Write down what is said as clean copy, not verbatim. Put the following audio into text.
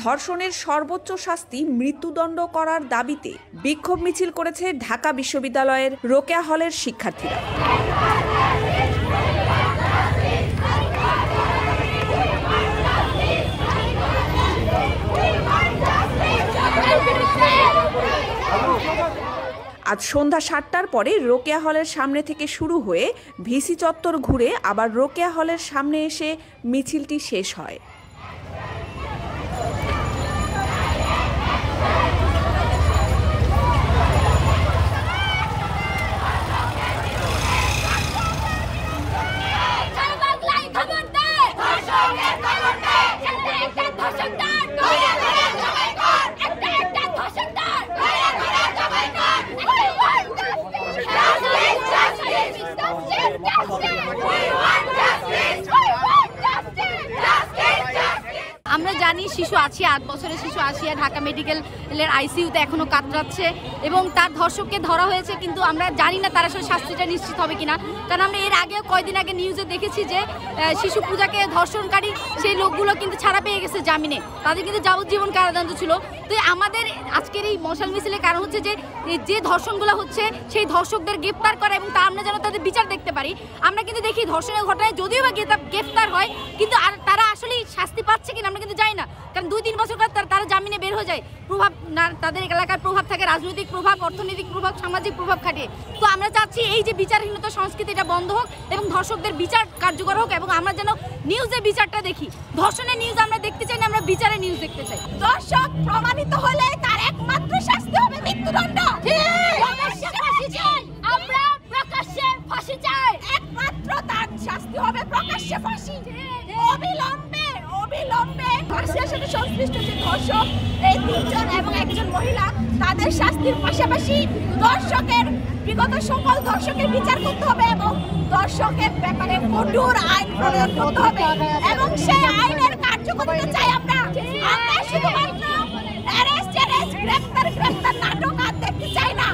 ধর্ষণের সর্বোচ্চ শাস্তি মৃত্যুদণ্ড করার দাবিতে বিক্ষোভ মিছিল করেছে ঢাকা বিশ্ববিদ্যালয়ের রোকেয়া হলের শিক্ষার্থীরা। আজ সন্ধ্যা ৭টার পরে রোকেয়া হলের সামনে থেকে শুরু হয়ে ভিসি চত্বর ঘুরে আবার রোকেয়া হলের সামনে এসে মিছিলটি শেষ হয়। আমরা জানি শিশু আছে, 8 বছরের শিশু আসিয়া ঢাকা মেডিকেলের আইসিইউতে এখনো কাতরাচ্ছে এবং তার ধর্ষককে ধরা হয়েছে, কিন্তু আমরা জানি না তার আসলে শাস্তিটা নিশ্চিত হবে কিনা। কারণ আমরা এর আগে কয়েকদিন আগে নিউজে দেখেছি যে শিশু পূজাকে ধর্ষণকারী সেই লোকগুলো কিন্তু ছাড়া পেয়ে গেছে জামিনে, তাদের কিন্তু যাবজ্জীবন কারাদণ্ড ছিল। তো আমাদের আজকের এই মশাল মিছিলের কারণ হচ্ছে যে ধর্ষণগুলো হচ্ছে সেই ধর্ষকদের গ্রেফতার করা এবং তা আমরা যেন তাদের বিচার দেখতে পারি। আমরা কিন্তু দেখি ধর্ষণের ঘটনায় যদিও বা গ্রেফতার হয়, কিন্তু তারা আসলে শাস্তি পাচ্ছে কিনা আমরা কিন্তু জানি না। কারণ 2-3 বছর পর তারা জামিনে বের হয়ে যায়, প্রভাব না তাদের এলাকার প্রভাব থাকে, রাজনৈতিক প্রভাব, অর্থনৈতিক প্রভাব, সামাজিক প্রভাব খাটিয়ে। তো আমরা চাচ্ছি এই যে বিচারহীনতা সংস্কৃতি এটা বন্ধ হোক এবং ধর্ষকদের বিচার কার্যকর হোক এবং আমরা যেন নিউজে বিচারটা দেখি। ধর্ষণের নিউজ আমরা দেখতে চাই না, আমরা বিচারের নিউজ দেখতে চাই। ধর্ষক প্রমাণিত হলে তার একমাত্র শাস্তি হবে মৃত্যুদণ্ড। আমরা প্রকাশ্যে ফাঁসি চাই, একমাত্র তার শাস্তি হবে প্রকাশ্যে ফাঁসি। অবিলম্বে ফাঁসির সাথে সংশ্লিষ্ট যে ধর্ষক, এই 3 জন এবং একজন মহিলা, তাদের শাস্তির পাশাপাশি ধর্ষকের বিগত সকল ধর্ষকের বিচার করতে হবে এবং ধর্ষকের ব্যাপারে কঠোর আইন প্রণয়ন করতে হবে এবং সেই আইনের কার্যকারিতা চাই আমরা। আমরা শুধুমাত্র গ্রেফতার নাটক আর দেখতে চাই না।